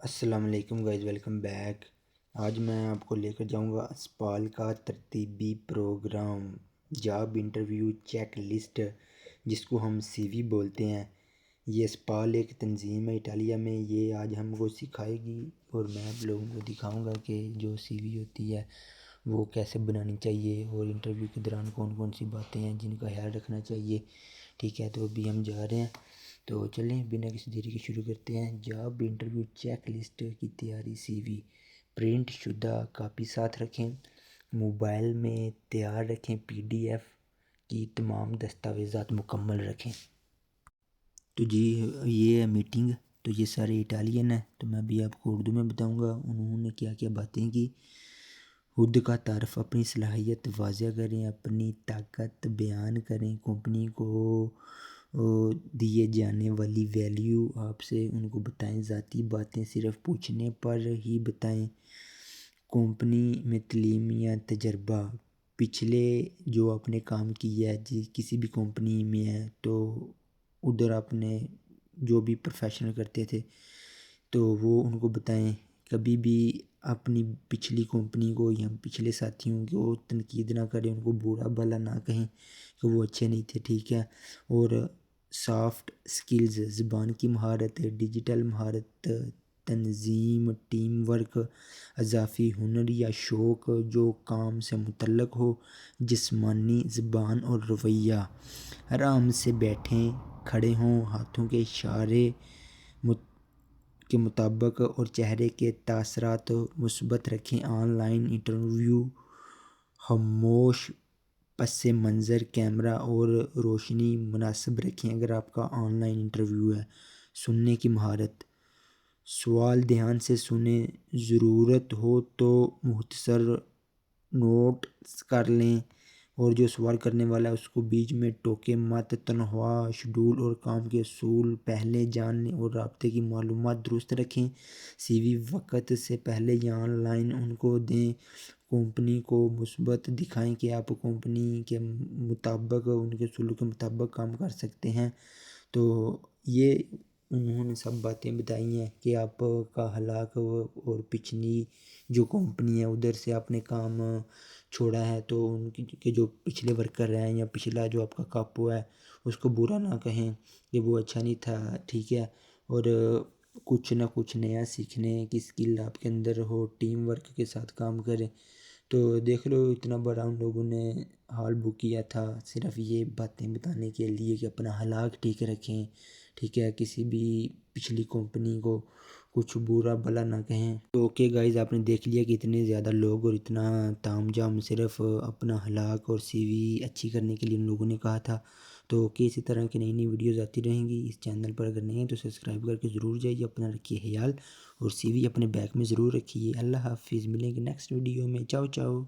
السلام علیکم guys, welcome back. آج میں آپ کو لے کر جاؤں گا اسپال کا ترتیبی programme job interview checklist, جس کو ہم سی وی بولتے ہیں۔ یہ اسپال ایک تنظیم ہے اٹالیا میں، یہ آج ہم کو سکھائے گی اور میں آپ لوگوں کو دکھاؤں گا کہ جو سی وی ہوتی ہے وہ کیسے بنانی چاہیے اور انٹرویو کے دوران کون کون سی باتیں ہیں جن کا خیال رکھنا چاہیے۔ ٹھیک ہے، تو ابھی ہم جا رہے ہیں، تو چلیں بنا کسی دیری کے شروع کرتے ہیں۔ جاب انٹرویو چیک لسٹ کی تیاری سی وی پرنٹ شدہ کاپی ساتھ رکھیں، موبائل میں تیار رکھیں، پی ڈی ایف کی تمام دستاویزات مکمل رکھیں۔ تو جی یہ ہے میٹنگ، تو یہ سارے اٹالین ہیں، تو میں بھی آپ کو اردو میں بتاؤں گا انہوں نے کیا کیا باتیں کی۔ خود کا تعارف، اپنی صلاحیت واضح کریں، اپنی طاقت بیان کریں، کمپنی کو دیے جانے والی ویلیو آپ سے ان کو بتائیں، ذاتی باتیں صرف پوچھنے پر ہی بتائیں، کمپنی میں تعلیم یا تجربہ، پچھلے جو آپ نے کام کیا ہے کسی بھی کمپنی میں ہے تو ادھر آپ نے جو بھی پروفیشنل کرتے تھے تو وہ ان کو بتائیں، کبھی بھی اپنی پچھلی کمپنی کو یا پچھلے ساتھیوں کو تنقید نہ کریں، ان کو برا بھلا نہ کہیں کہ وہ اچھے نہیں تھے۔ ٹھیک ہے، اور سافٹ سکلز، زبان کی مہارت، ڈیجیٹل مہارت، تنظیم، ٹیم ورک، اضافی ہنر یا شوق جو کام سے متعلق ہو، جسمانی زبان اور رویہ، آرام سے بیٹھیں کھڑے ہوں، ہاتھوں کے اشارے کے مطابق اور چہرے کے تاثرات مثبت رکھیں۔ آن لائن انٹرویو خاموش پس منظر، کیمرہ اور روشنی مناسب رکھیں اگر آپ کا آن لائن انٹرویو ہے۔ سننے کی مہارت، سوال دھیان سے سنیں، ضرورت ہو تو مختصر نوٹس کر لیں اور جو سوال کرنے والا ہے اس کو بیچ میں ٹوکے مت۔ تنخواہ، شیڈول اور کام کے اصول پہلے جان لیں اور رابطے کی معلومات درست رکھیں۔ سی وی وقت سے پہلے یا آن لائن ان کو دیں، کمپنی کو مثبت دکھائیں کہ آپ کمپنی کے مطابق، ان کے اصولوں کے مطابق کام کر سکتے ہیں۔ تو یہ انہوں نے سب باتیں بتائی ہیں کہ آپ کا ہلاک اور پچھلی جو کمپنی ہے ادھر سے آپ نے کام چھوڑا ہے تو ان کے جو پچھلے ورکر ہیں یا پچھلا جو آپ کا کاپو ہے اس کو برا نہ کہیں کہ وہ اچھا نہیں تھا۔ ٹھیک ہے، اور کچھ نہ کچھ نیا سیکھنے کی اسکل آپ کے اندر ہو، ٹیم ورک کے ساتھ کام کریں۔ تو دیکھ لو اتنا بڑا ان لوگوں نے ہال بک کیا تھا صرف یہ باتیں بتانے کے لیے کہ اپنا ہلاک ٹھیک رکھیں۔ ٹھیک ہے، کسی بھی پچھلی کمپنی کو کچھ برا بھلا نہ کہیں۔ تو اوکے گائز، آپ نے دیکھ لیا کہ اتنے زیادہ لوگ اور اتنا تام جام صرف اپنا ہلاک اور سی وی اچھی کرنے کے لیے ان لوگوں نے کہا تھا۔ تو اوکے، اسی طرح کی نئی نئی ویڈیوز آتی رہیں گی اس چینل پر، اگر نہیں ہیں تو سبسکرائب کر کے ضرور جائیے، اپنا رکھیے خیال اور سی وی اپنے بیگ میں ضرور رکھیے۔ اللہ حافظ، ملیں گے نیکسٹ ویڈیو میں، چاؤ چاؤ۔